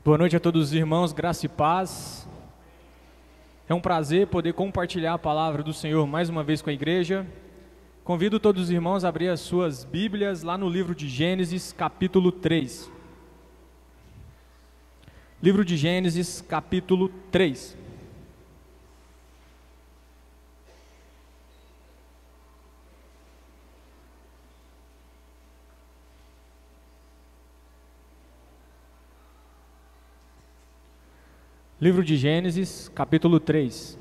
Boa noite a todos os irmãos, graça e paz. É um prazer poder compartilhar a palavra do Senhor mais uma vez com a igreja. Convido todos os irmãos a abrir as suas Bíblias lá no livro de Gênesis, capítulo 3. Livro de Gênesis, capítulo 3. Livro de Gênesis, capítulo 3.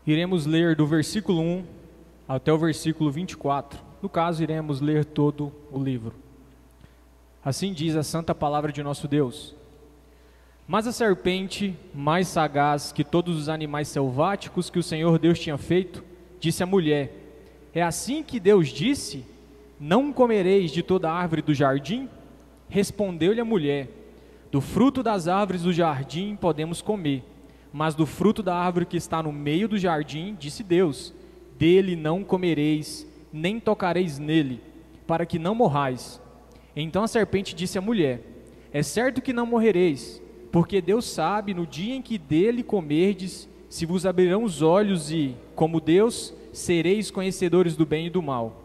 Iremos ler do versículo 1 até o versículo 24. No caso, iremos ler todo o livro. Assim diz a santa palavra de nosso Deus. Mas a serpente, mais sagaz que todos os animais selváticos que o Senhor Deus tinha feito, disse à mulher: É assim que Deus disse: Não comereis de toda árvore do jardim? Respondeu-lhe a mulher: Do fruto das árvores do jardim podemos comer, mas do fruto da árvore que está no meio do jardim, disse Deus: Dele não comereis, nem tocareis nele, para que não morrais. Então a serpente disse à mulher: É certo que não morrereis, porque Deus sabe, no dia em que dele comerdes, se vos abrirão os olhos e, como Deus, sereis conhecedores do bem e do mal.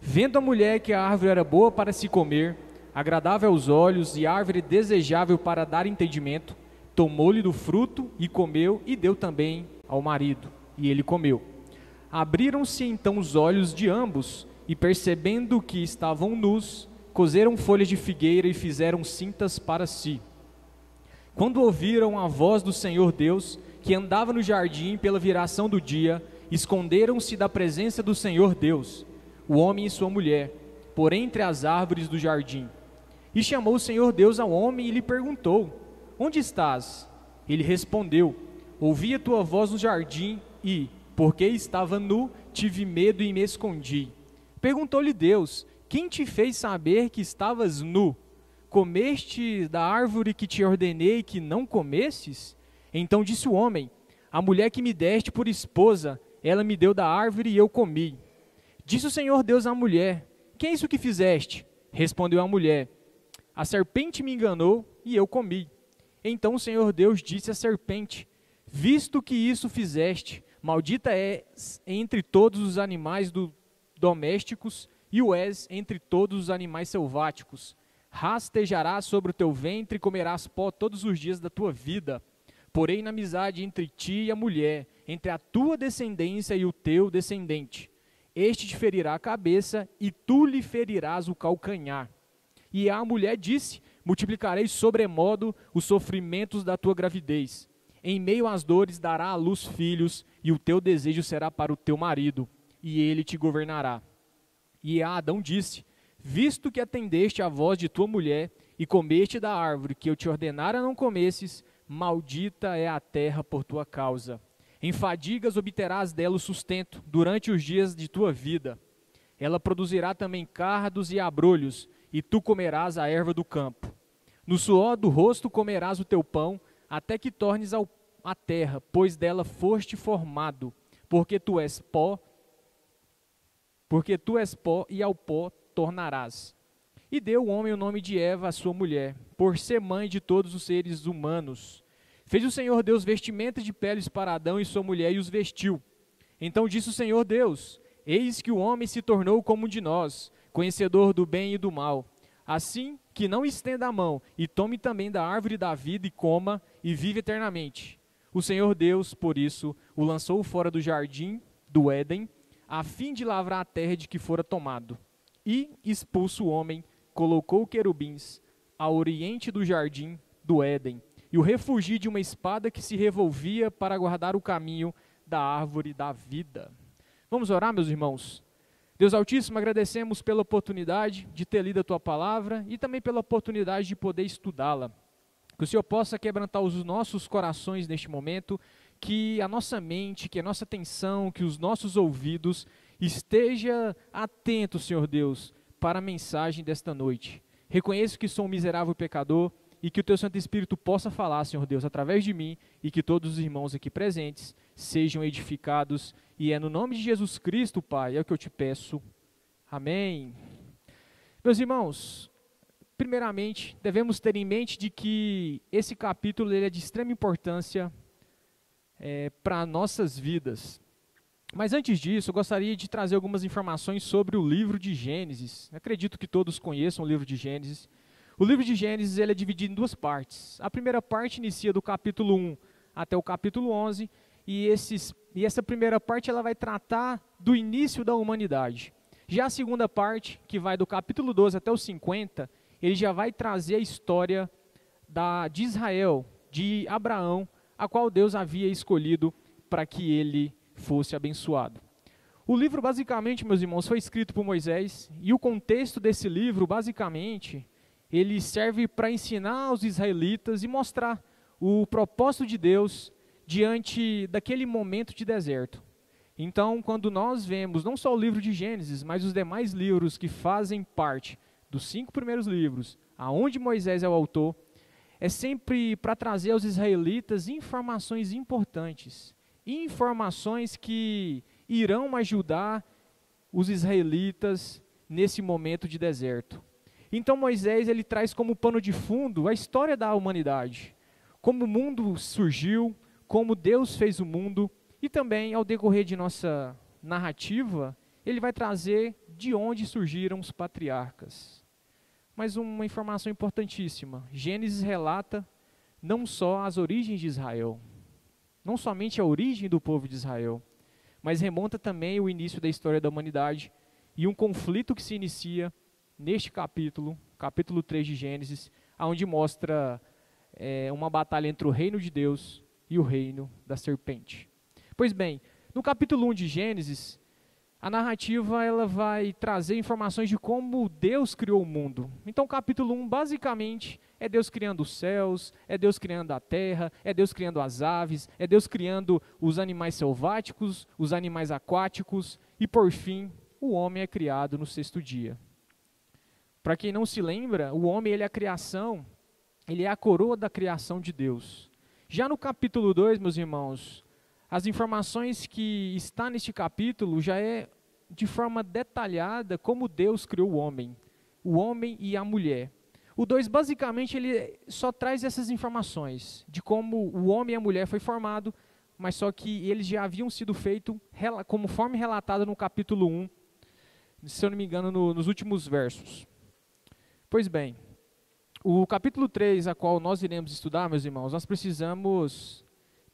Vendo a mulher que a árvore era boa para se comer, agradável aos olhos e árvore desejável para dar entendimento, tomou-lhe do fruto e comeu, e deu também ao marido, e ele comeu. Abriram-se então os olhos de ambos, e percebendo que estavam nus, coseram folhas de figueira e fizeram cintas para si. Quando ouviram a voz do Senhor Deus, que andava no jardim pela viração do dia, esconderam-se da presença do Senhor Deus, o homem e sua mulher, por entre as árvores do jardim. E chamou o Senhor Deus ao homem e lhe perguntou: Onde estás? Ele respondeu: Ouvi a tua voz no jardim e, porque estava nu, tive medo e me escondi. Perguntou-lhe Deus: Quem te fez saber que estavas nu? Comeste da árvore que te ordenei que não comesses? Então disse o homem: A mulher que me deste por esposa, ela me deu da árvore e eu comi. Disse o Senhor Deus à mulher: Que é isso que fizeste? Respondeu a mulher: A serpente me enganou e eu comi. Então o Senhor Deus disse à serpente: Visto que isso fizeste, maldita és entre todos os animais domésticos e o és entre todos os animais selváticos. Rastejarás sobre o teu ventre e comerás pó todos os dias da tua vida. Porém, na amizade entre ti e a mulher, entre a tua descendência e o teu descendente, este te ferirá a cabeça, e tu lhe ferirás o calcanhar. E a mulher disse: Multiplicarei sobremodo os sofrimentos da tua gravidez. Em meio às dores dará à luz filhos, e o teu desejo será para o teu marido, e ele te governará. E a Adão disse: Visto que atendeste à voz de tua mulher, e comeste da árvore que eu te ordenara não comesses, maldita é a terra por tua causa. Em fadigas obterás dela o sustento durante os dias de tua vida. Ela produzirá também cardos e abrolhos, e tu comerás a erva do campo. No suor do rosto comerás o teu pão, até que tornes a terra, pois dela foste formado, porque tu és pó e ao pó tornarás. E deu o homem o nome de Eva à sua mulher, por ser mãe de todos os seres humanos. Fez o Senhor Deus vestimentas de peles para Adão e sua mulher e os vestiu. Então disse o Senhor Deus: Eis que o homem se tornou como um de nós, conhecedor do bem e do mal. Assim que não estenda a mão e tome também da árvore da vida e coma e vive eternamente. O Senhor Deus, por isso, o lançou fora do jardim do Éden, a fim de lavrar a terra de que fora tomado. E, expulso o homem, colocou querubins ao oriente do jardim do Éden, e o refugi de uma espada que se revolvia para guardar o caminho da árvore da vida. Vamos orar, meus irmãos? Deus Altíssimo, agradecemos pela oportunidade de ter lido a Tua Palavra e também pela oportunidade de poder estudá-la. Que o Senhor possa quebrantar os nossos corações neste momento, que a nossa mente, que a nossa atenção, que os nossos ouvidos esteja atento, Senhor Deus, para a mensagem desta noite. Reconheço que sou um miserável pecador, e que o Teu Santo Espírito possa falar, Senhor Deus, através de mim, e que todos os irmãos aqui presentes sejam edificados, e é no nome de Jesus Cristo, Pai, é o que eu te peço. Amém. Meus irmãos, primeiramente, devemos ter em mente de que esse capítulo ele é de extrema importância para nossas vidas. Mas antes disso, eu gostaria de trazer algumas informações sobre o livro de Gênesis. Acredito que todos conheçam o livro de Gênesis. O livro de Gênesis ele é dividido em duas partes. A primeira parte inicia do capítulo 1 até o capítulo 11, e essa primeira parte ela vai tratar do início da humanidade. Já a segunda parte, que vai do capítulo 12 até o 50, ele já vai trazer a história de Israel, de Abraão, a qual Deus havia escolhido para que ele fosse abençoado. O livro, basicamente, meus irmãos, foi escrito por Moisés, e o contexto desse livro, basicamente, ele serve para ensinar aos israelitas e mostrar o propósito de Deus diante daquele momento de deserto. Então, quando nós vemos não só o livro de Gênesis, mas os demais livros que fazem parte dos 5 primeiros livros, aonde Moisés é o autor, é sempre para trazer aos israelitas informações importantes, informações que irão ajudar os israelitas nesse momento de deserto. Então Moisés ele traz como pano de fundo a história da humanidade, como o mundo surgiu, como Deus fez o mundo, e também ao decorrer de nossa narrativa, ele vai trazer de onde surgiram os patriarcas. Mas uma informação importantíssima, Gênesis relata não só as origens de Israel, não somente a origem do povo de Israel, mas remonta também o início da história da humanidade e um conflito que se inicia neste capítulo 3 de Gênesis, onde mostra uma batalha entre o reino de Deus e o reino da serpente. Pois bem, no capítulo 1 de Gênesis, a narrativa ela vai trazer informações de como Deus criou o mundo. Então o capítulo 1 basicamente é Deus criando os céus, é Deus criando a terra, é Deus criando as aves, é Deus criando os animais selváticos, os animais aquáticos e por fim o homem é criado no 6º dia. Para quem não se lembra, o homem ele é a criação, ele é a coroa da criação de Deus. Já no capítulo 2, meus irmãos, as informações que está neste capítulo já é de forma detalhada como Deus criou o homem e a mulher. O 2 basicamente ele só traz essas informações de como o homem e a mulher foi formado, mas só que eles já haviam sido feitos conforme relatado no capítulo 1, se eu não me engano, nos últimos versos. Pois bem, o capítulo 3, a qual nós iremos estudar, meus irmãos, nós precisamos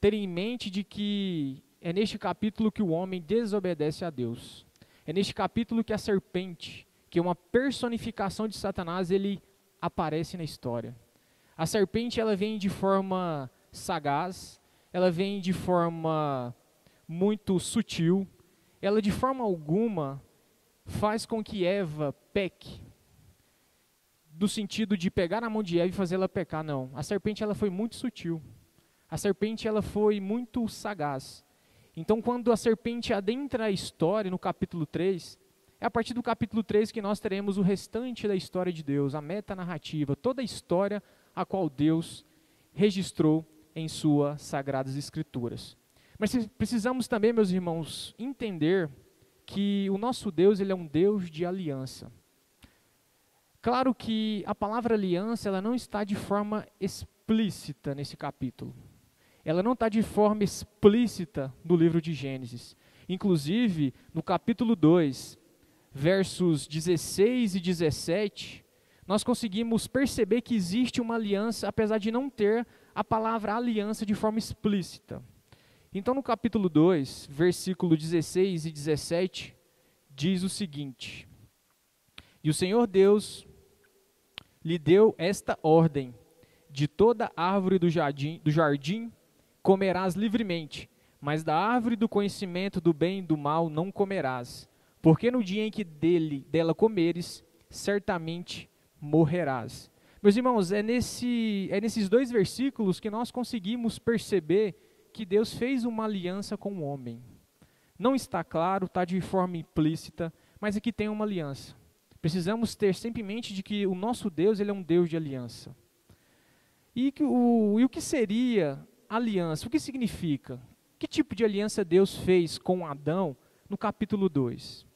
ter em mente de que é neste capítulo que o homem desobedece a Deus. É neste capítulo que a serpente, que é uma personificação de Satanás, ele aparece na história. A serpente ela vem de forma sagaz, ela vem de forma muito sutil, ela de forma alguma faz com que Eva peque, do sentido de pegar na mão de Eva e fazê-la pecar, não. A serpente ela foi muito sutil. A serpente ela foi muito sagaz. Então, quando a serpente adentra a história no capítulo 3, é a partir do capítulo 3 que nós teremos o restante da história de Deus, a metanarrativa, toda a história a qual Deus registrou em suas sagradas escrituras. Mas precisamos também, meus irmãos, entender que o nosso Deus ele é um Deus de aliança. Claro que a palavra aliança ela não está de forma explícita nesse capítulo. Ela não está de forma explícita no livro de Gênesis. Inclusive, no capítulo 2, versos 16 e 17, nós conseguimos perceber que existe uma aliança, apesar de não ter a palavra aliança de forma explícita. Então, no capítulo 2, versículo 16 e 17, diz o seguinte: E o Senhor Deus lhe deu esta ordem: de toda árvore do jardim comerás livremente, mas da árvore do conhecimento do bem e do mal não comerás, porque no dia em que dela comeres, certamente morrerás. Meus irmãos, é nesses 2 versículos que nós conseguimos perceber que Deus fez uma aliança com o homem. Não está claro, está de forma implícita, mas aqui tem uma aliança. Precisamos ter sempre em mente de que o nosso Deus ele é um Deus de aliança. E o que seria aliança? O que significa? Que tipo de aliança Deus fez com Adão no capítulo 2?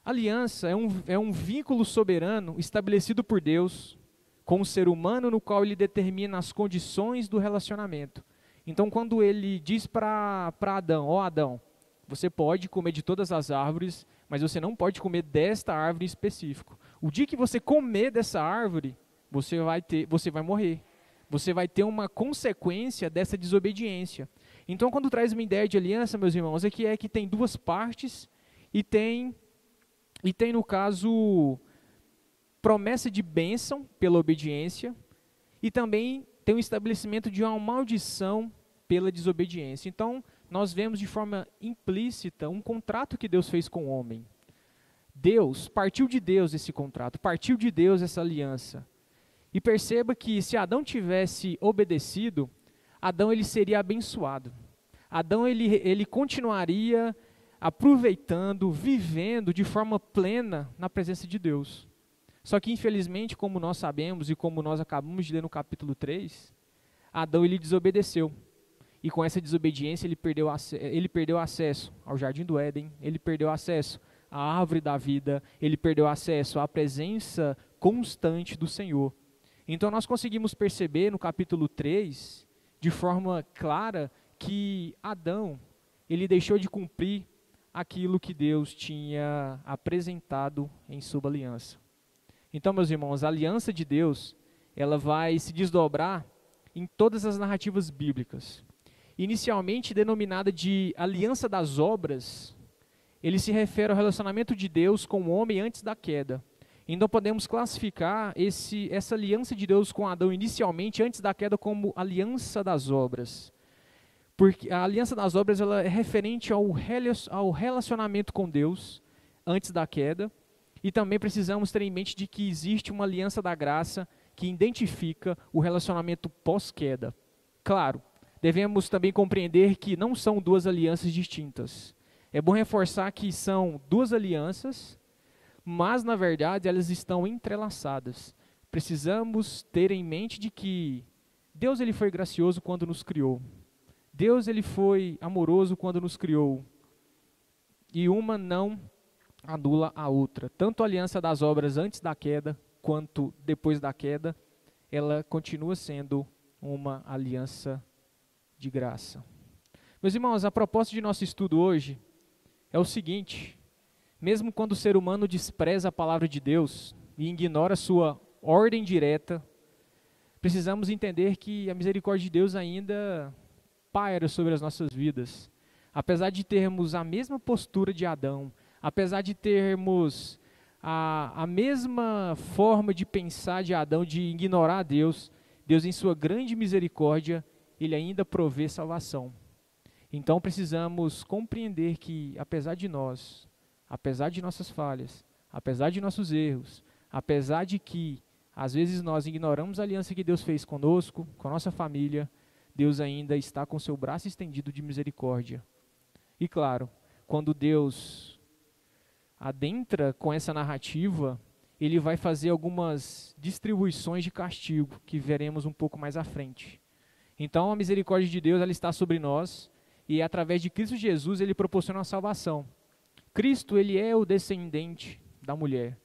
Aliança é um vínculo soberano estabelecido por Deus com o ser humano, no qual ele determina as condições do relacionamento. Então, quando ele diz para Adão, ó Adão, você pode comer de todas as árvores, mas você não pode comer desta árvore em específico. O dia que você comer dessa árvore, você vai morrer. Você vai ter uma consequência dessa desobediência. Então, quando traz uma ideia de aliança, meus irmãos, é que tem duas partes e tem no caso, promessa de bênção pela obediência e também tem um estabelecimento de uma maldição pela desobediência. Então, nós vemos de forma implícita um contrato que Deus fez com o homem. Partiu de Deus esse contrato, partiu de Deus essa aliança. E perceba que se Adão tivesse obedecido, Adão ele seria abençoado. Adão ele continuaria aproveitando, vivendo de forma plena na presença de Deus. Só que infelizmente, como nós sabemos e como nós acabamos de ler no capítulo 3, Adão ele desobedeceu. E com essa desobediência ele perdeu acesso ao jardim do Éden, ele perdeu acesso à árvore da vida, ele perdeu acesso à presença constante do Senhor. Então nós conseguimos perceber no capítulo 3, de forma clara, que Adão, ele deixou de cumprir aquilo que Deus tinha apresentado em sua aliança. Então, meus irmãos, a aliança de Deus, ela vai se desdobrar em todas as narrativas bíblicas. Inicialmente denominada de aliança das obras, ele se refere ao relacionamento de Deus com o homem antes da queda. Então podemos classificar essa aliança de Deus com Adão inicialmente, antes da queda, como aliança das obras. Porque a aliança das obras ela é referente ao relacionamento com Deus antes da queda. E também precisamos ter em mente de que existe uma aliança da graça que identifica o relacionamento pós-queda. Claro, devemos também compreender que não são duas alianças distintas. É bom reforçar que são duas alianças, mas na verdade elas estão entrelaçadas. Precisamos ter em mente de que Deus ele foi gracioso quando nos criou. Deus ele foi amoroso quando nos criou. E uma não anula a outra. Tanto a aliança das obras antes da queda, quanto depois da queda, ela continua sendo uma aliança de graça. Meus irmãos, a proposta de nosso estudo hoje é o seguinte: mesmo quando o ser humano despreza a palavra de Deus e ignora sua ordem direta, precisamos entender que a misericórdia de Deus ainda paira sobre as nossas vidas. Apesar de termos a mesma postura de Adão, apesar de termos a mesma forma de pensar de Adão, de ignorar a Deus, Deus em sua grande misericórdia, Ele ainda provê salvação. Então precisamos compreender que, apesar de nós, apesar de nossas falhas, apesar de nossos erros, apesar de que, às vezes nós ignoramos a aliança que Deus fez conosco, com a nossa família, Deus ainda está com seu braço estendido de misericórdia. E claro, quando Deus adentra com essa narrativa, Ele vai fazer algumas distribuições de castigo, que veremos um pouco mais à frente. Então a misericórdia de Deus ela está sobre nós, e através de Cristo Jesus Ele proporciona a salvação. Cristo ele é o descendente da mulher.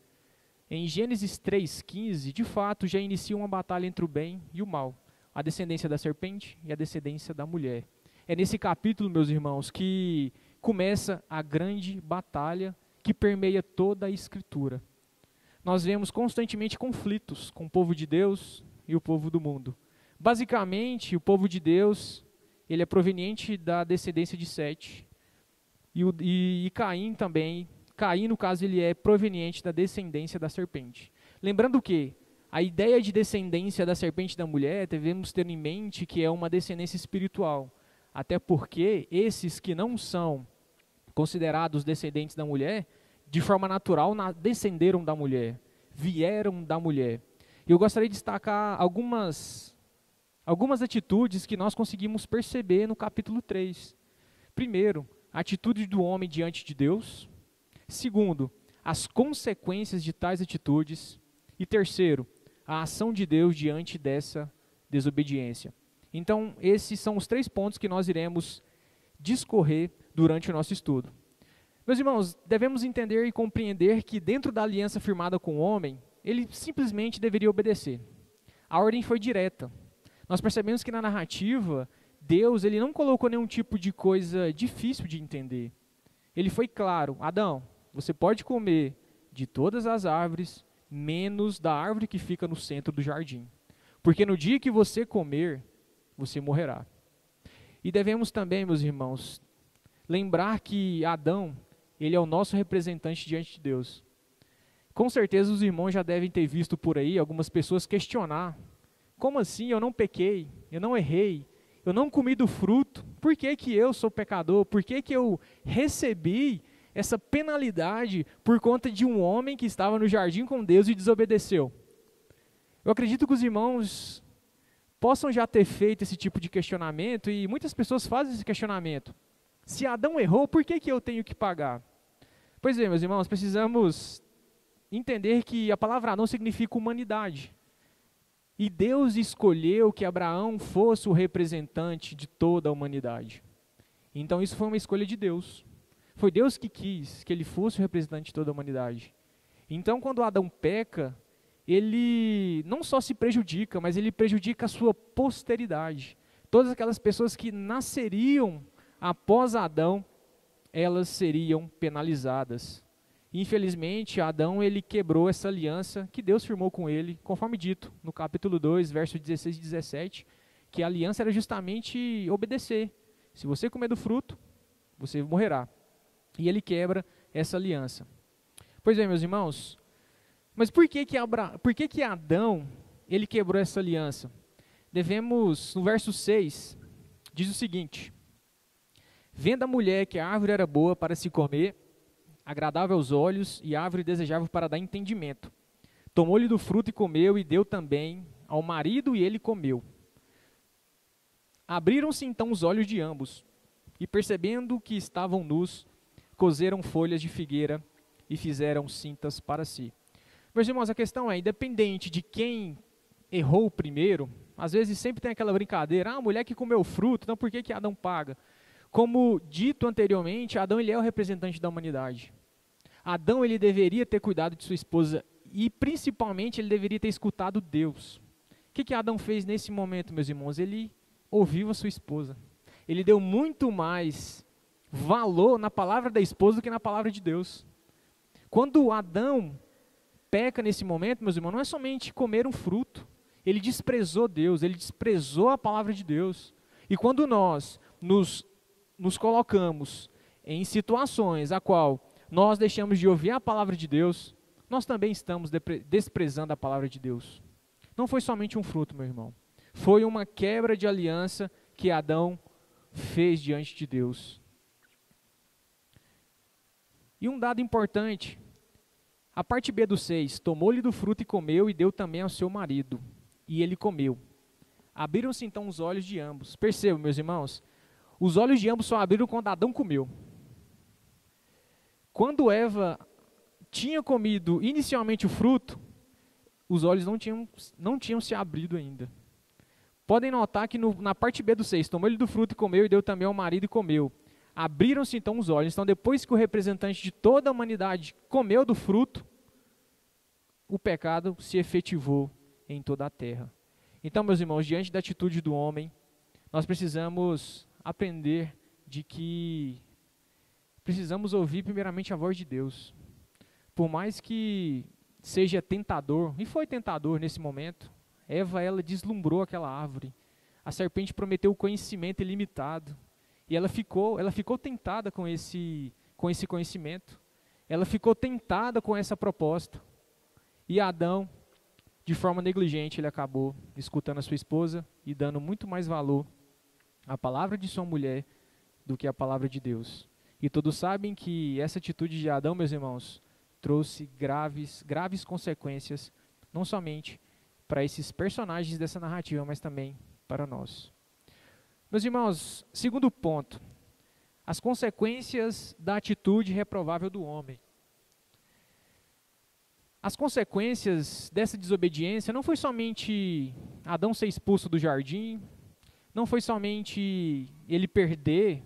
Em Gênesis 3,15, de fato já inicia uma batalha entre o bem e o mal. A descendência da serpente e a descendência da mulher. É nesse capítulo, meus irmãos, que começa a grande batalha que permeia toda a Escritura. Nós vemos constantemente conflitos com o povo de Deus e o povo do mundo. Basicamente, o povo de Deus, ele é proveniente da descendência de Sete. E Caim também, Caim no caso ele é proveniente da descendência da serpente. Lembrando que a ideia de descendência da serpente e da mulher, devemos ter em mente que é uma descendência espiritual. Até porque esses que não são considerados descendentes da mulher, de forma natural descenderam da mulher, vieram da mulher. E eu gostaria de destacar algumas atitudes que nós conseguimos perceber no capítulo 3. Primeiro, a atitude do homem diante de Deus. Segundo, as consequências de tais atitudes. E terceiro, a ação de Deus diante dessa desobediência. Então, esses são os 3 pontos que nós iremos discorrer durante o nosso estudo. Meus irmãos, devemos entender e compreender que dentro da aliança firmada com o homem, ele simplesmente deveria obedecer. A ordem foi direta. Nós percebemos que na narrativa, Deus ele não colocou nenhum tipo de coisa difícil de entender. Ele foi claro: Adão, você pode comer de todas as árvores, menos da árvore que fica no centro do jardim. Porque no dia que você comer, você morrerá. E devemos também, meus irmãos, lembrar que Adão, ele é o nosso representante diante de Deus. Com certeza os irmãos já devem ter visto por aí algumas pessoas questionar: como assim eu não pequei, eu não errei, eu não comi do fruto, por que que eu sou pecador, por que que eu recebi essa penalidade por conta de um homem que estava no jardim com Deus e desobedeceu? Eu acredito que os irmãos possam já ter feito esse tipo de questionamento, e muitas pessoas fazem esse questionamento: se Adão errou, por que que eu tenho que pagar? Pois é, meus irmãos, precisamos entender que a palavra Adão significa humanidade. E Deus escolheu que Abraão fosse o representante de toda a humanidade. Então isso foi uma escolha de Deus. Foi Deus que quis que ele fosse o representante de toda a humanidade. Então quando Adão peca, ele não só se prejudica, mas ele prejudica a sua posteridade. Todas aquelas pessoas que nasceriam após Adão, elas seriam penalizadas. Infelizmente, Adão ele quebrou essa aliança que Deus firmou com ele, conforme dito no capítulo 2, versos 16 e 17, que a aliança era justamente obedecer. Se você comer do fruto, você morrerá. E ele quebra essa aliança. Pois bem, meus irmãos, mas por que Adão ele quebrou essa aliança? Devemos, no verso 6, diz o seguinte: vendo a mulher que a árvore era boa para se comer, agradável aos olhos, e árvore desejável para dar entendimento, tomou-lhe do fruto e comeu, e deu também ao marido, e ele comeu. Abriram-se então os olhos de ambos, e percebendo que estavam nus, coseram folhas de figueira e fizeram cintas para si. Meus irmãos, a questão é, independente de quem errou primeiro, às vezes sempre tem aquela brincadeira: a mulher que comeu o fruto, então por que Adão paga? Como dito anteriormente, Adão ele é o representante da humanidade. Adão ele deveria ter cuidado de sua esposa e principalmente ele deveria ter escutado Deus. O que Adão fez nesse momento, meus irmãos? Ele ouviu a sua esposa. Ele deu muito mais valor na palavra da esposa do que na palavra de Deus. Quando Adão peca nesse momento, meus irmãos, não é somente comer um fruto. Ele desprezou Deus, ele desprezou a palavra de Deus. E quando nós nos colocamos em situações a qual nós deixamos de ouvir a palavra de Deus, nós também estamos desprezando a palavra de Deus. Não foi somente um fruto, meu irmão. Foi uma quebra de aliança que Adão fez diante de Deus. E um dado importante, a parte B do 6, tomou-lhe do fruto e comeu, e deu também ao seu marido, e ele comeu. Abriram-se então os olhos de ambos. Percebam, meus irmãos, os olhos de ambos só abriram quando Adão comeu. Quando Eva tinha comido inicialmente o fruto, os olhos não tinham se abrido ainda. Podem notar que na parte B do 6, tomou ele do fruto e comeu, e deu também ao marido e comeu. Abriram-se então os olhos. Então depois que o representante de toda a humanidade comeu do fruto, o pecado se efetivou em toda a terra. Então, meus irmãos, diante da atitude do homem, nós precisamos aprender de que precisamos ouvir primeiramente a voz de Deus. Por mais que seja tentador, e foi tentador nesse momento, Eva, ela deslumbrou aquela árvore. A serpente prometeu o conhecimento ilimitado. E ela ficou tentada com esse conhecimento. Ela ficou tentada com essa proposta. E Adão, de forma negligente, ele acabou escutando a sua esposa e dando muito mais valor à palavra de sua mulher do que à palavra de Deus. E todos sabem que essa atitude de Adão, meus irmãos, trouxe graves consequências, não somente para esses personagens dessa narrativa, mas também para nós. Meus irmãos, segundo ponto, as consequências da atitude reprovável do homem. As consequências dessa desobediência não foi somente Adão ser expulso do jardim, não foi somente ele perder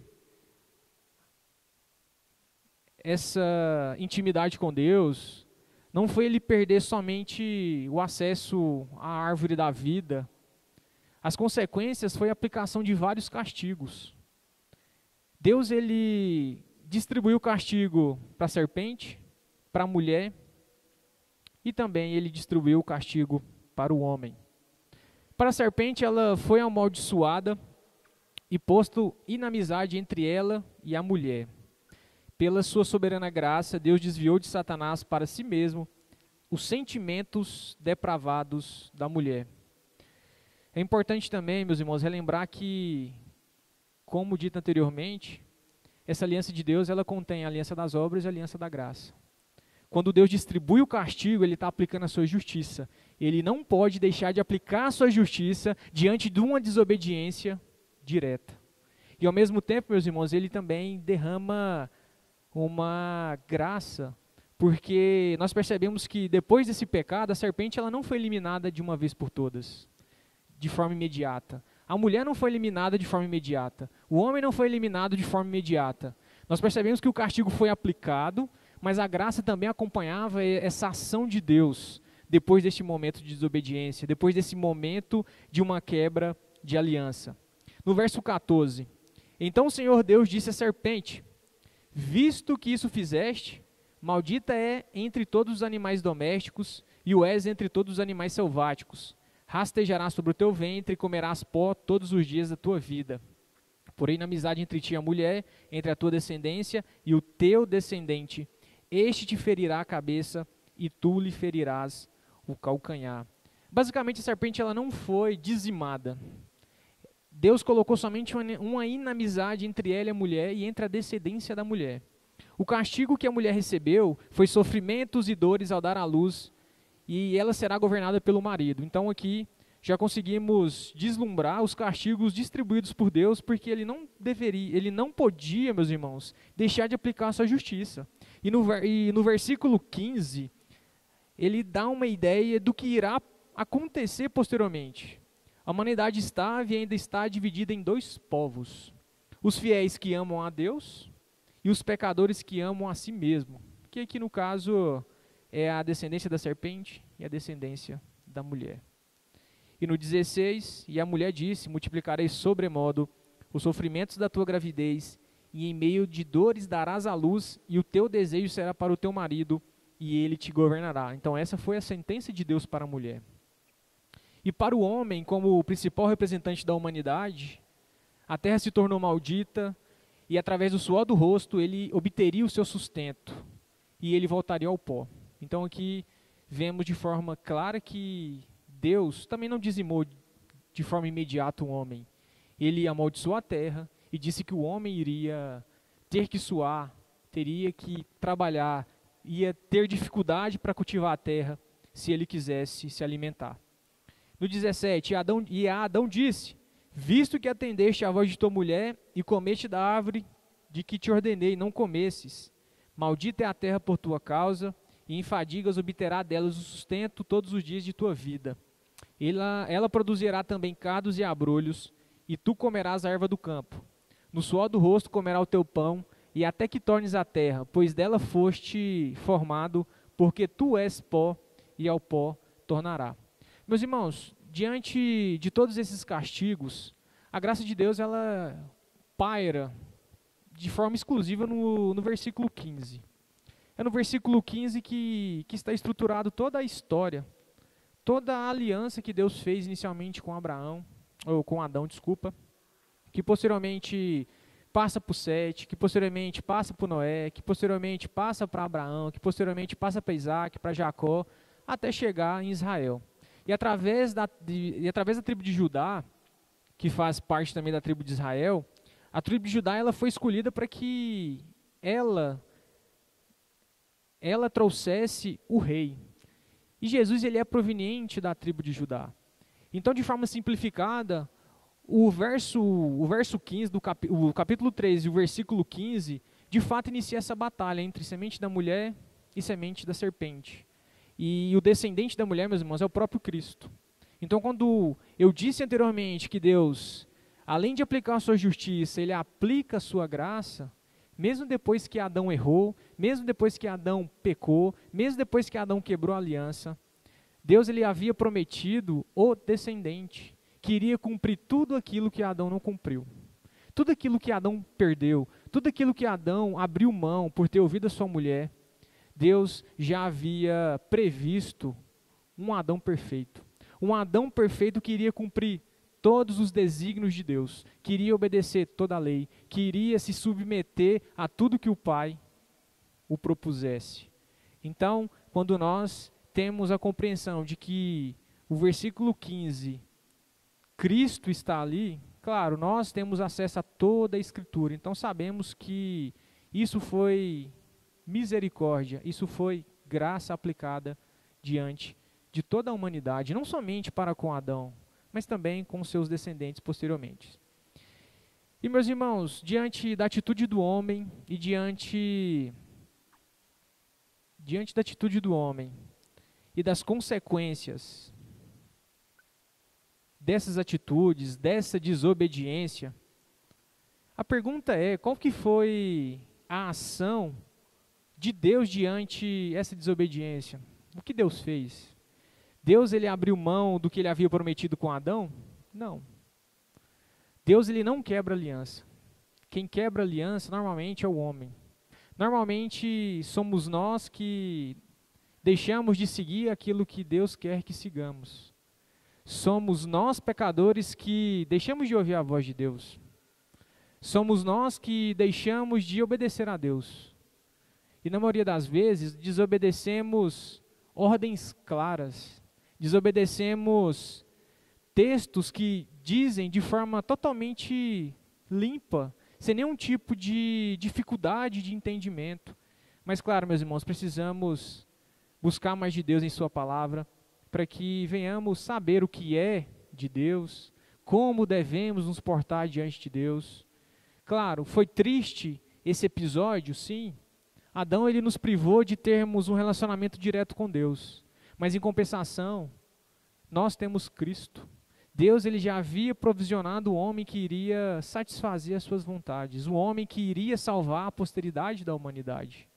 essa intimidade com Deus não foi ele perder somente o acesso à árvore da vida. As consequências foi a aplicação de vários castigos. Deus, ele distribuiu o castigo para a serpente, para a mulher, e também ele distribuiu o castigo para o homem. Para a serpente, ela foi amaldiçoada e posto inimizade entre ela e a mulher. Pela sua soberana graça, Deus desviou de Satanás para si mesmo os sentimentos depravados da mulher. É importante também, meus irmãos, relembrar que, como dito anteriormente, essa aliança de Deus, ela contém a aliança das obras e a aliança da graça. Quando Deus distribui o castigo, Ele está aplicando a sua justiça. Ele não pode deixar de aplicar a sua justiça diante de uma desobediência direta. E ao mesmo tempo, meus irmãos, Ele também derrama uma graça, porque nós percebemos que depois desse pecado, a serpente ela não foi eliminada de uma vez por todas, de forma imediata. A mulher não foi eliminada de forma imediata. O homem não foi eliminado de forma imediata. Nós percebemos que o castigo foi aplicado, mas a graça também acompanhava essa ação de Deus, depois deste momento de desobediência, depois desse momento de uma quebra de aliança. No verso 14, então o Senhor Deus disse à serpente: visto que isso fizeste, maldita é entre todos os animais domésticos, e o és entre todos os animais selváticos. Rastejarás sobre o teu ventre e comerás pó todos os dias da tua vida. Porém, na amizade entre ti e a mulher, entre a tua descendência e o teu descendente, este te ferirá a cabeça e tu lhe ferirás o calcanhar. Basicamente, a serpente ela não foi dizimada. Deus colocou somente uma inimizade entre ela e a mulher e entre a descendência da mulher. O castigo que a mulher recebeu foi sofrimentos e dores ao dar à luz, e ela será governada pelo marido. Então aqui já conseguimos deslumbrar os castigos distribuídos por Deus, porque ele não podia, meus irmãos, deixar de aplicar a sua justiça. E no versículo 15, ele dá uma ideia do que irá acontecer posteriormente. A humanidade estava e ainda está dividida em dois povos: os fiéis que amam a Deus e os pecadores que amam a si mesmo, que aqui no caso é a descendência da serpente e a descendência da mulher. E no 16, e a mulher disse: multiplicarei sobremodo os sofrimentos da tua gravidez, e em meio de dores darás à luz, e o teu desejo será para o teu marido, e ele te governará. Então essa foi a sentença de Deus para a mulher. E para o homem, como o principal representante da humanidade, a terra se tornou maldita, e através do suor do rosto ele obteria o seu sustento, e ele voltaria ao pó. Então aqui vemos de forma clara que Deus também não dizimou de forma imediata o homem. Ele amaldiçoou a terra e disse que o homem iria ter que suar, teria que trabalhar, ia ter dificuldade para cultivar a terra se ele quisesse se alimentar. No 17, Adão disse: visto que atendeste à voz de tua mulher e comeste da árvore de que te ordenei, não comesses, maldita é a terra por tua causa, e em fadigas obterá delas o sustento todos os dias de tua vida. Ela produzirá também cardos e abrolhos, e tu comerás a erva do campo. No suor do rosto comerá o teu pão, e até que tornes a terra, pois dela foste formado, porque tu és pó, e ao pó tornará. Meus irmãos, diante de todos esses castigos, a graça de Deus ela paira de forma exclusiva no versículo 15. É no versículo 15 que está estruturado toda a história, toda a aliança que Deus fez inicialmente com Adão, que posteriormente passa por Sete, que posteriormente passa por Noé, que posteriormente passa para Abraão, que posteriormente passa para Isaac, para Jacó, até chegar em Israel. E através da tribo de Judá, que faz parte também da tribo de Israel, a tribo de Judá ela foi escolhida para que ela trouxesse o rei. E Jesus ele é proveniente da tribo de Judá. Então, de forma simplificada, o verso 15, o capítulo 3 e o versículo 15, de fato inicia essa batalha entre semente da mulher e semente da serpente. E o descendente da mulher, meus irmãos, é o próprio Cristo. Então, quando eu disse anteriormente que Deus, além de aplicar a sua justiça, Ele aplica a sua graça, mesmo depois que Adão errou, mesmo depois que Adão pecou, mesmo depois que Adão quebrou a aliança, Deus ele havia prometido o descendente, que iria cumprir tudo aquilo que Adão não cumpriu. Tudo aquilo que Adão perdeu, tudo aquilo que Adão abriu mão por ter ouvido a sua mulher, Deus já havia previsto um Adão perfeito. Um Adão perfeito que iria cumprir todos os desígnios de Deus, que iria obedecer toda a lei, que iria se submeter a tudo que o Pai o propusesse. Então, quando nós temos a compreensão de que o versículo 15, Cristo está ali, claro, nós temos acesso a toda a Escritura, então sabemos que isso foi misericórdia, isso foi graça aplicada diante de toda a humanidade, não somente para com Adão, mas também com seus descendentes posteriormente. E meus irmãos, diante da atitude do homem e diante da atitude do homem e das consequências dessas atitudes, dessa desobediência, a pergunta é, qual que foi a ação de Deus diante essa desobediência? O que Deus fez? Deus ele abriu mão do que ele havia prometido com Adão? Não. Deus ele não quebra aliança. Quem quebra aliança normalmente é o homem. Normalmente somos nós que deixamos de seguir aquilo que Deus quer que sigamos. Somos nós pecadores que deixamos de ouvir a voz de Deus. Somos nós que deixamos de obedecer a Deus. E na maioria das vezes desobedecemos ordens claras, desobedecemos textos que dizem de forma totalmente limpa, sem nenhum tipo de dificuldade de entendimento. Mas claro, meus irmãos, precisamos buscar mais de Deus em sua palavra, para que venhamos saber o que é de Deus, como devemos nos portar diante de Deus. Claro, foi triste esse episódio, sim. Adão ele nos privou de termos um relacionamento direto com Deus. Mas em compensação, nós temos Cristo. Deus ele já havia provisionado o homem que iria satisfazer as suas vontades, o homem que iria salvar a posteridade da humanidade.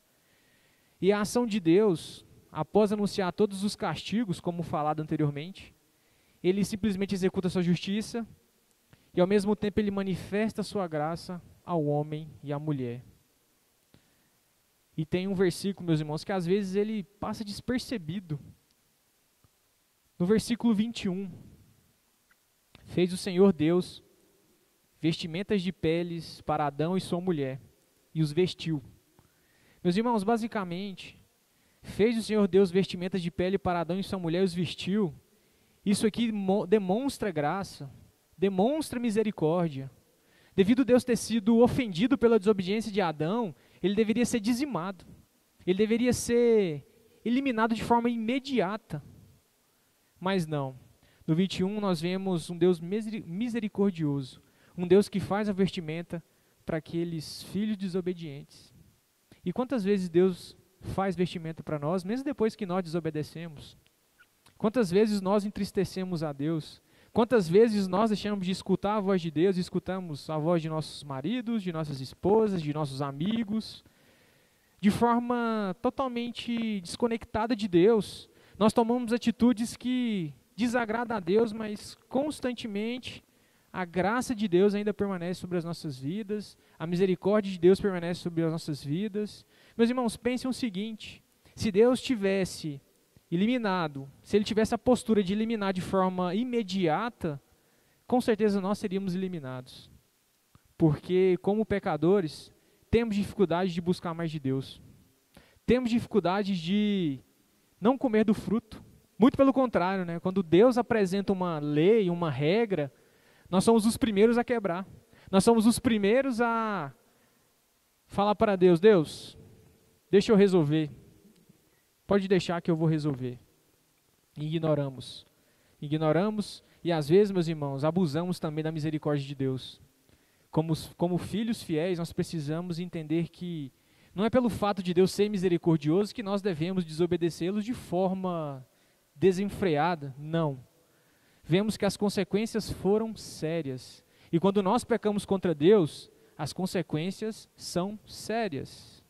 E a ação de Deus, após anunciar todos os castigos, como falado anteriormente, ele simplesmente executa a sua justiça e ao mesmo tempo ele manifesta a sua graça ao homem e à mulher. E tem um versículo, meus irmãos, que às vezes ele passa despercebido. No versículo 21, fez o Senhor Deus vestimentas de peles para Adão e sua mulher, e os vestiu. Meus irmãos, basicamente, fez o Senhor Deus vestimentas de pele para Adão e sua mulher e os vestiu. Isso aqui demonstra graça, demonstra misericórdia. Devido a Deus ter sido ofendido pela desobediência de Adão, ele deveria ser dizimado. Ele deveria ser eliminado de forma imediata. Mas não. No 21 nós vemos um Deus misericordioso. Um Deus que faz a vestimenta para aqueles filhos desobedientes. E quantas vezes Deus faz vestimenta para nós, mesmo depois que nós desobedecemos? Quantas vezes nós entristecemos a Deus? Quantas vezes nós deixamos de escutar a voz de Deus e escutamos a voz de nossos maridos, de nossas esposas, de nossos amigos, de forma totalmente desconectada de Deus? Nós tomamos atitudes que desagradam a Deus, mas constantemente a graça de Deus ainda permanece sobre as nossas vidas, a misericórdia de Deus permanece sobre as nossas vidas. Meus irmãos, pensem o seguinte: se Deus tivesse eliminado, se ele tivesse a postura de eliminar de forma imediata, com certeza nós seríamos eliminados. Porque, como pecadores, temos dificuldade de buscar mais de Deus. Temos dificuldade de não comer do fruto. Muito pelo contrário, né? Quando Deus apresenta uma lei, uma regra, nós somos os primeiros a quebrar. Nós somos os primeiros a falar para Deus: Deus, deixa eu resolver. Pode deixar que eu vou resolver. Ignoramos. Ignoramos e às vezes, meus irmãos, abusamos também da misericórdia de Deus. Como filhos fiéis, nós precisamos entender que não é pelo fato de Deus ser misericordioso que nós devemos desobedecê-los de forma desenfreada. Não. Vemos que as consequências foram sérias. E quando nós pecamos contra Deus, as consequências são sérias.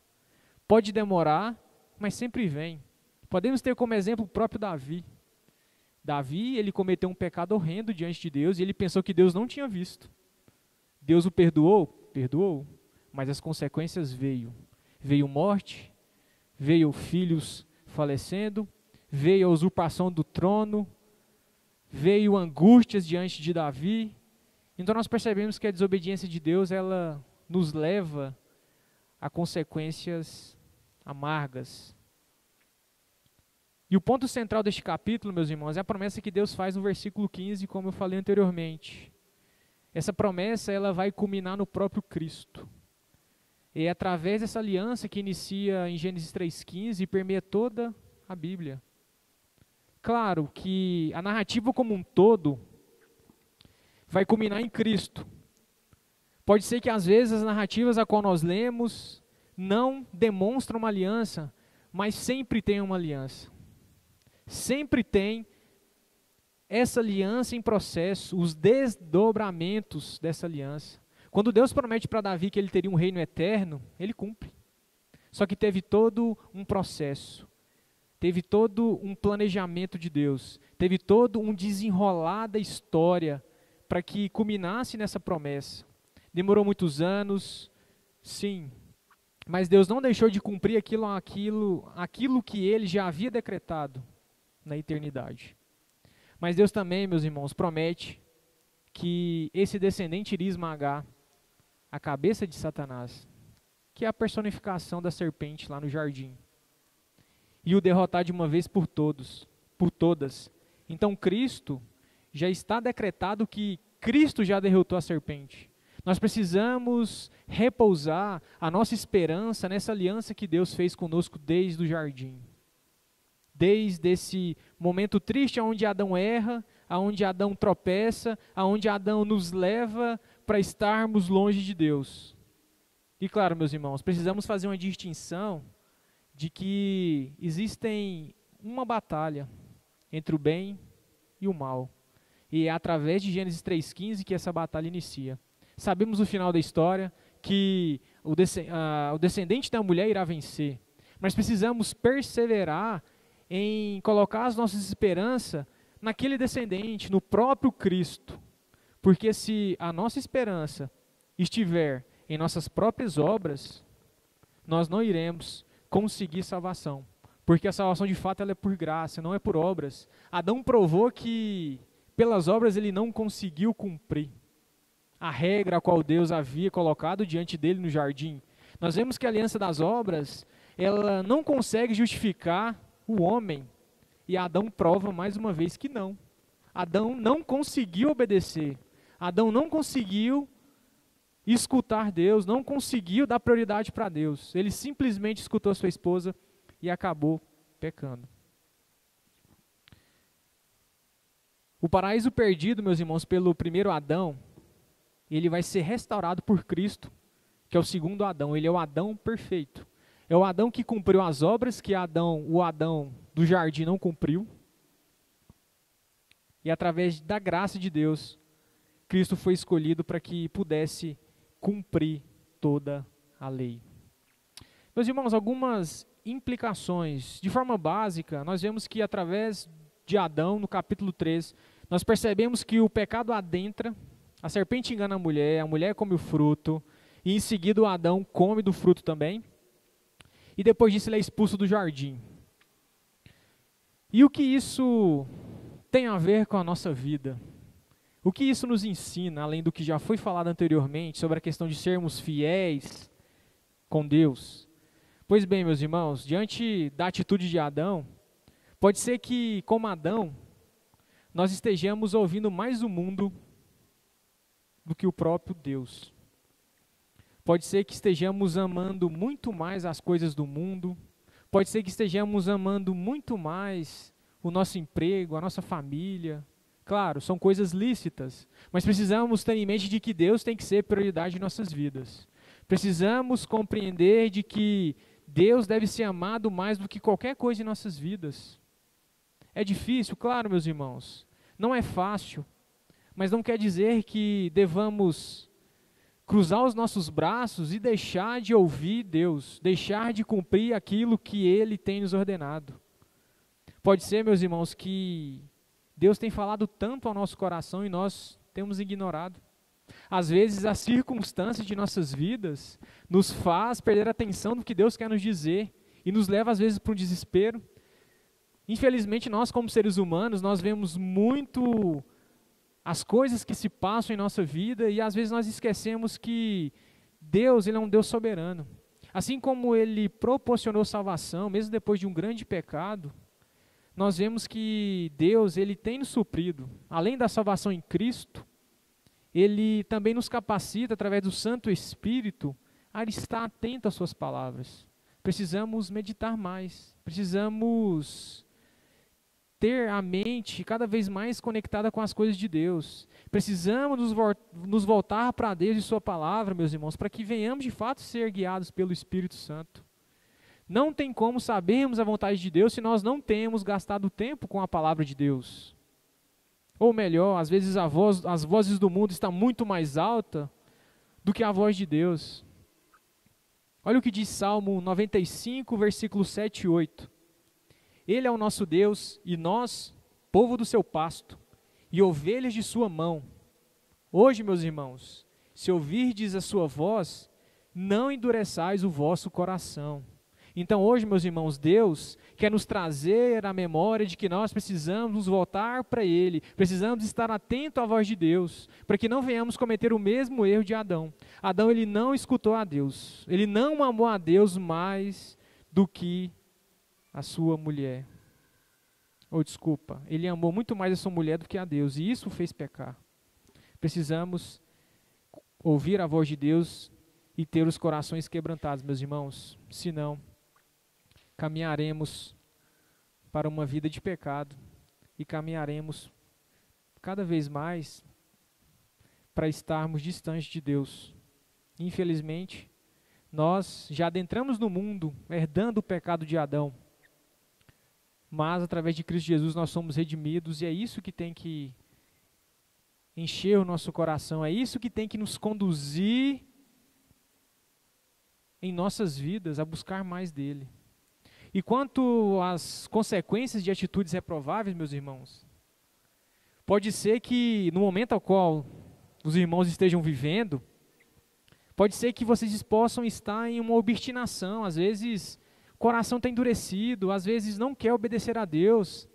Pode demorar, mas sempre vem. Podemos ter como exemplo o próprio Davi. Davi, ele cometeu um pecado horrendo diante de Deus e ele pensou que Deus não tinha visto. Deus o perdoou? Perdoou. Mas as consequências veio. Veio morte, veio filhos falecendo, veio a usurpação do trono, veio angústias diante de Davi. Então nós percebemos que a desobediência de Deus, ela nos leva a consequências amargas. E o ponto central deste capítulo, meus irmãos, é a promessa que Deus faz no versículo 15, como eu falei anteriormente. Essa promessa, ela vai culminar no próprio Cristo. E é através dessa aliança que inicia em Gênesis 3,15 e permeia toda a Bíblia. Claro que a narrativa como um todo vai culminar em Cristo. Pode ser que às vezes as narrativas a qual nós lemos não demonstram uma aliança, mas sempre tem uma aliança. Sempre tem essa aliança em processo, os desdobramentos dessa aliança. Quando Deus promete para Davi que ele teria um reino eterno, ele cumpre. Só que teve todo um processo, teve todo um planejamento de Deus, teve todo um desenrolar da história para que culminasse nessa promessa. Demorou muitos anos, sim, mas Deus não deixou de cumprir aquilo que ele já havia decretado na eternidade. Mas Deus também, meus irmãos, promete que esse descendente iria esmagar a cabeça de Satanás, que é a personificação da serpente lá no jardim, e o derrotar de uma vez por todas. Então Cristo, já está decretado que Cristo já derrotou a serpente. Nós precisamos repousar a nossa esperança nessa aliança que Deus fez conosco desde o jardim. Desde esse momento triste onde Adão erra, onde Adão tropeça, onde Adão nos leva para estarmos longe de Deus. E claro, meus irmãos, precisamos fazer uma distinção de que existem uma batalha entre o bem e o mal. E é através de Gênesis 3,15 que essa batalha inicia. Sabemos o final da história, que o descendente da mulher irá vencer. Mas precisamos perseverar em colocar as nossas esperanças naquele descendente, no próprio Cristo. Porque se a nossa esperança estiver em nossas próprias obras, nós não iremos conseguir salvação. Porque a salvação de fato ela é por graça, não é por obras. Adão provou que pelas obras ele não conseguiu cumprir a regra a qual Deus havia colocado diante dele no jardim. Nós vemos que a aliança das obras, ela não consegue justificar o homem. E Adão prova mais uma vez que não. Adão não conseguiu obedecer. Adão não conseguiu escutar Deus, não conseguiu dar prioridade para Deus. Ele simplesmente escutou sua esposa e acabou pecando. O paraíso perdido, meus irmãos, pelo primeiro Adão, ele vai ser restaurado por Cristo, que é o segundo Adão. Ele é o Adão perfeito. É o Adão que cumpriu as obras que o Adão do jardim não cumpriu. E através da graça de Deus, Cristo foi escolhido para que pudesse cumprir toda a lei. Meus irmãos, algumas implicações. De forma básica, nós vemos que através de Adão, no capítulo 3, nós percebemos que o pecado adentra, a serpente engana a mulher come o fruto, e em seguida o Adão come do fruto também. E depois disso ele é expulso do jardim. E o que isso tem a ver com a nossa vida? O que isso nos ensina, além do que já foi falado anteriormente, sobre a questão de sermos fiéis com Deus? Pois bem, meus irmãos, diante da atitude de Adão, pode ser que, como Adão, nós estejamos ouvindo mais o mundo do que o próprio Deus. Pode ser que estejamos amando muito mais as coisas do mundo. Pode ser que estejamos amando muito mais o nosso emprego, a nossa família. Claro, são coisas lícitas, mas precisamos ter em mente de que Deus tem que ser prioridade em nossas vidas. Precisamos compreender de que Deus deve ser amado mais do que qualquer coisa em nossas vidas. É difícil, claro, meus irmãos. Não é fácil, mas não quer dizer que devamos cruzar os nossos braços e deixar de ouvir Deus, deixar de cumprir aquilo que Ele tem nos ordenado. Pode ser, meus irmãos, que Deus tem falado tanto ao nosso coração e nós temos ignorado. Às vezes, as circunstâncias de nossas vidas nos faz perder a atenção do que Deus quer nos dizer e nos leva, às vezes, para um desespero. Infelizmente, nós, como seres humanos, nós vemos muito as coisas que se passam em nossa vida e, às vezes, nós esquecemos que Deus, Ele é um Deus soberano. Assim como Ele proporcionou salvação, mesmo depois de um grande pecado, nós vemos que Deus, Ele tem nos suprido. Além da salvação em Cristo, Ele também nos capacita, através do Santo Espírito, a estar atento às suas palavras. Precisamos meditar mais, precisamos ter a mente cada vez mais conectada com as coisas de Deus. Precisamos nos voltar para Deus e sua palavra, meus irmãos, para que venhamos de fato ser guiados pelo Espírito Santo. Não tem como sabermos a vontade de Deus se nós não temos gastado tempo com a palavra de Deus. Ou melhor, às vezes as vozes do mundo estão muito mais altas do que a voz de Deus. Olha o que diz Salmo 95, versículos 7 e 8. Ele é o nosso Deus e nós, povo do seu pasto, e ovelhas de sua mão. Hoje, meus irmãos, se ouvirdes a sua voz, não endureçais o vosso coração. Então hoje, meus irmãos, Deus quer nos trazer a memória de que nós precisamos nos voltar para Ele, precisamos estar atentos à voz de Deus, para que não venhamos cometer o mesmo erro de Adão. Adão, ele não escutou a Deus, ele não amou a Deus mais do que a sua mulher. Ele amou muito mais a sua mulher do que a Deus, e isso o fez pecar. Precisamos ouvir a voz de Deus e ter os corações quebrantados, meus irmãos, senão caminharemos para uma vida de pecado e caminharemos cada vez mais para estarmos distantes de Deus. Infelizmente, nós já adentramos no mundo herdando o pecado de Adão, mas através de Cristo Jesus nós somos redimidos e é isso que tem que encher o nosso coração, é isso que tem que nos conduzir em nossas vidas a buscar mais dele. E quanto às consequências de atitudes reprováveis, meus irmãos, pode ser que no momento ao qual os irmãos estejam vivendo, pode ser que vocês possam estar em uma obstinação, às vezes o coração está endurecido, às vezes não quer obedecer a Deus,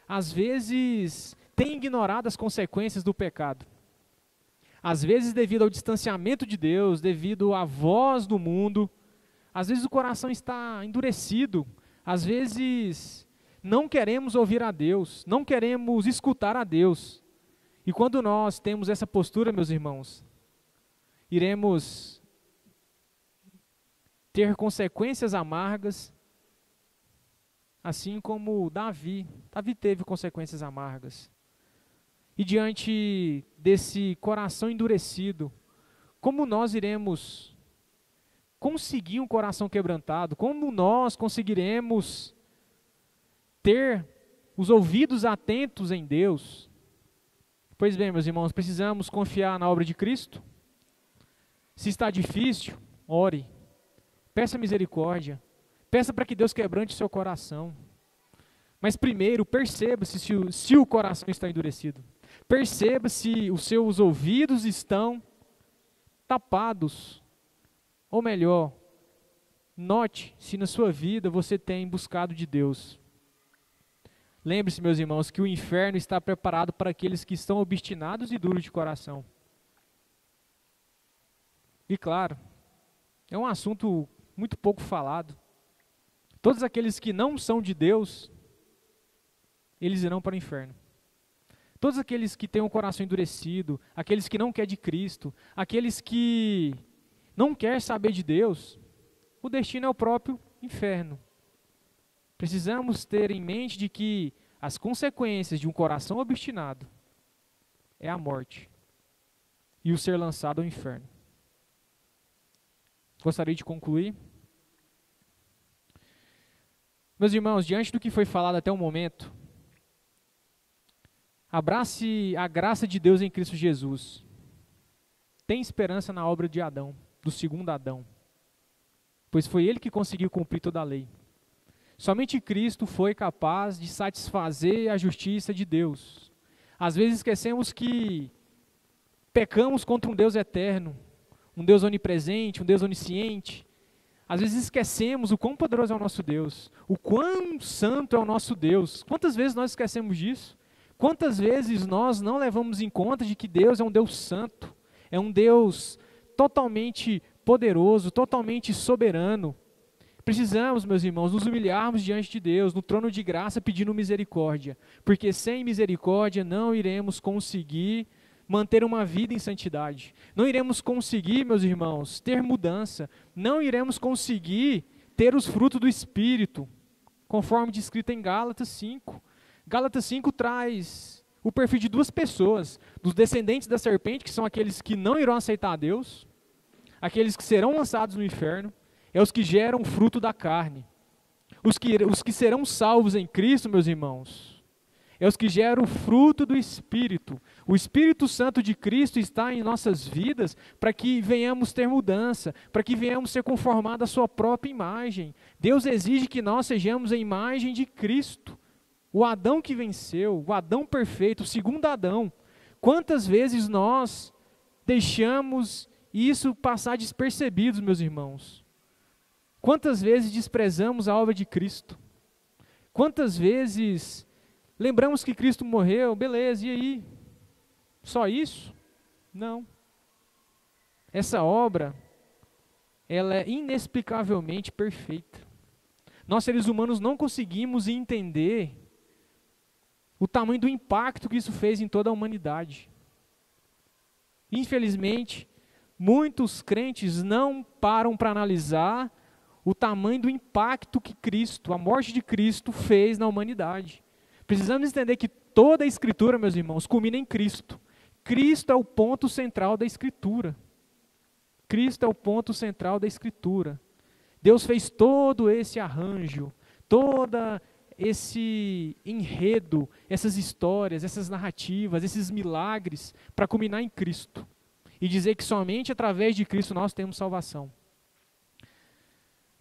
às vezes tem ignorado as consequências do pecado. Às vezes devido ao distanciamento de Deus, devido à voz do mundo, às vezes o coração está endurecido, às vezes não queremos ouvir a Deus, não queremos escutar a Deus. E quando nós temos essa postura, meus irmãos, iremos ter consequências amargas, assim como Davi teve consequências amargas. E diante desse coração endurecido, como nós iremos conseguir um coração quebrantado? Como nós conseguiremos ter os ouvidos atentos em Deus? Pois bem, meus irmãos, precisamos confiar na obra de Cristo. Se está difícil, ore, peça misericórdia, peça para que Deus quebrante o seu coração. Mas primeiro, perceba se o coração está endurecido. Perceba se os seus ouvidos estão tapados. Ou melhor, note se na sua vida você tem buscado de Deus. Lembre-se, meus irmãos, que o inferno está preparado para aqueles que estão obstinados e duros de coração. E claro, é um assunto muito pouco falado. Todos aqueles que não são de Deus, eles irão para o inferno. Todos aqueles que têm o coração endurecido, aqueles que não querem de Cristo, aqueles que não querem saber de Deus, o destino é o próprio inferno. Precisamos ter em mente de que as consequências de um coração obstinado é a morte e o ser lançado ao inferno. Gostaria de concluir. Meus irmãos, diante do que foi falado até o momento, abrace a graça de Deus em Cristo Jesus. tem esperança na obra de Adão, do segundo Adão, pois foi ele que conseguiu cumprir toda a lei. Somente Cristo foi capaz de satisfazer a justiça de Deus. Às vezes esquecemos que pecamos contra um Deus eterno, um Deus onipresente, um Deus onisciente. Às vezes esquecemos o quão poderoso é o nosso Deus, o quão santo é o nosso Deus. Quantas vezes nós esquecemos disso? Quantas vezes nós não levamos em conta de que Deus é um Deus santo, é um Deus totalmente poderoso, totalmente soberano. Precisamos, meus irmãos, nos humilharmos diante de Deus, no trono de graça, pedindo misericórdia, porque sem misericórdia não iremos conseguir manter uma vida em santidade. Não iremos conseguir, meus irmãos, ter mudança. Não iremos conseguir ter os frutos do Espírito, conforme descrito em Gálatas 5. Gálatas 5 traz o perfil de duas pessoas, dos descendentes da serpente, que são aqueles que não irão aceitar a Deus, aqueles que serão lançados no inferno, é os que geram fruto da carne. Os que serão salvos em Cristo, meus irmãos, é os que geram o fruto do Espírito. O Espírito Santo de Cristo está em nossas vidas para que venhamos ter mudança, para que venhamos ser conformados à sua própria imagem. Deus exige que nós sejamos a imagem de Cristo. O Adão que venceu, o Adão perfeito, o segundo Adão. Quantas vezes nós deixamos isso passar despercebidos, meus irmãos? Quantas vezes desprezamos a obra de Cristo? Quantas vezes lembramos que Cristo morreu, beleza, e aí? Só isso? Não. Essa obra, ela é inexplicavelmente perfeita. Nós, seres humanos, não conseguimos entender o tamanho do impacto que isso fez em toda a humanidade. Infelizmente, muitos crentes não param para analisar o tamanho do impacto que Cristo, a morte de Cristo, fez na humanidade. Precisamos entender que toda a Escritura, meus irmãos, culmina em Cristo. Cristo é o ponto central da Escritura. Cristo é o ponto central da Escritura. Deus fez todo esse arranjo, todo esse enredo, essas histórias, essas narrativas, esses milagres, para culminar em Cristo. E dizer que somente através de Cristo nós temos salvação.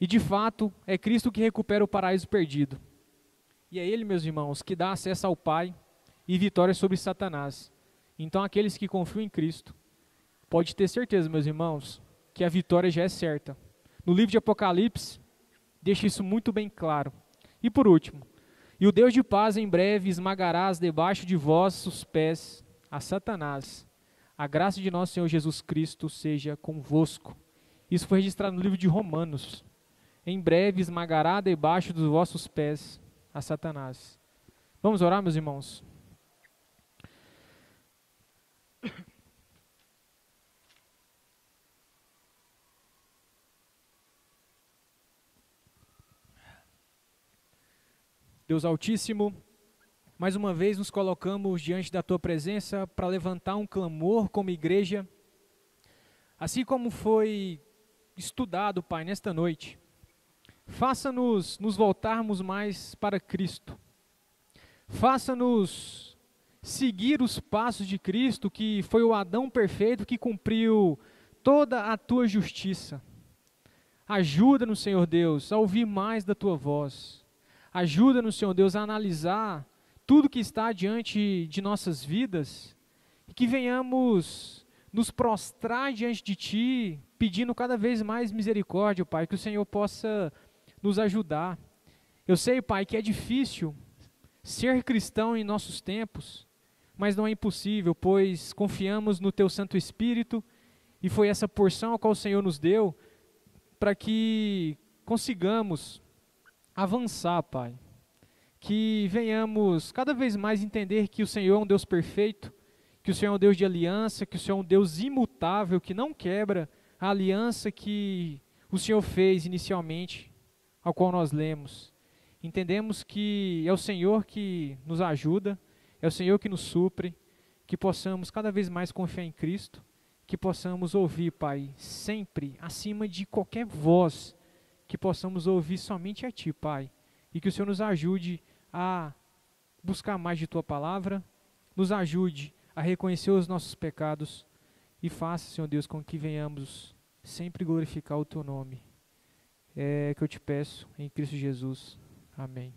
E de fato, é Cristo que recupera o paraíso perdido. E é Ele, meus irmãos, que dá acesso ao Pai e vitória sobre Satanás. Então, aqueles que confiam em Cristo, pode ter certeza, meus irmãos, que a vitória já é certa. No livro de Apocalipse, deixa isso muito bem claro. E por último, e o Deus de paz em breve esmagarás debaixo de vossos pés a Satanás. A graça de nosso Senhor Jesus Cristo seja convosco. Isso foi registrado no livro de Romanos. Em breve esmagará debaixo dos vossos pés a Satanás. Vamos orar, meus irmãos? Deus Altíssimo, mais uma vez nos colocamos diante da Tua presença para levantar um clamor como igreja, assim como foi estudado, Pai, nesta noite. Faça-nos nos voltarmos mais para Cristo. Faça-nos seguir os passos de Cristo, que foi o Adão perfeito que cumpriu toda a Tua justiça. Ajuda-nos, Senhor Deus, a ouvir mais da Tua voz. Ajuda-nos, Senhor Deus, a analisar tudo que está diante de nossas vidas e que venhamos nos prostrar diante de Ti, pedindo cada vez mais misericórdia, Pai, que o Senhor possa nos ajudar. Eu sei, Pai, que é difícil ser cristão em nossos tempos, mas não é impossível, pois confiamos no Teu Santo Espírito e foi essa porção a qual o Senhor nos deu para que consigamos avançar, Pai. Que venhamos cada vez mais entender que o Senhor é um Deus perfeito, que o Senhor é um Deus de aliança, que o Senhor é um Deus imutável, que não quebra a aliança que o Senhor fez inicialmente, ao qual nós lemos. Entendemos que é o Senhor que nos ajuda, é o Senhor que nos supre, que possamos cada vez mais confiar em Cristo, que possamos ouvir, Pai, sempre, acima de qualquer voz, que possamos ouvir somente a Ti, Pai, e que o Senhor nos ajude a buscar mais de Tua palavra, nos ajude a reconhecer os nossos pecados, e faça, Senhor Deus, com que venhamos sempre glorificar o Teu nome. É que eu te peço em Cristo Jesus. Amém.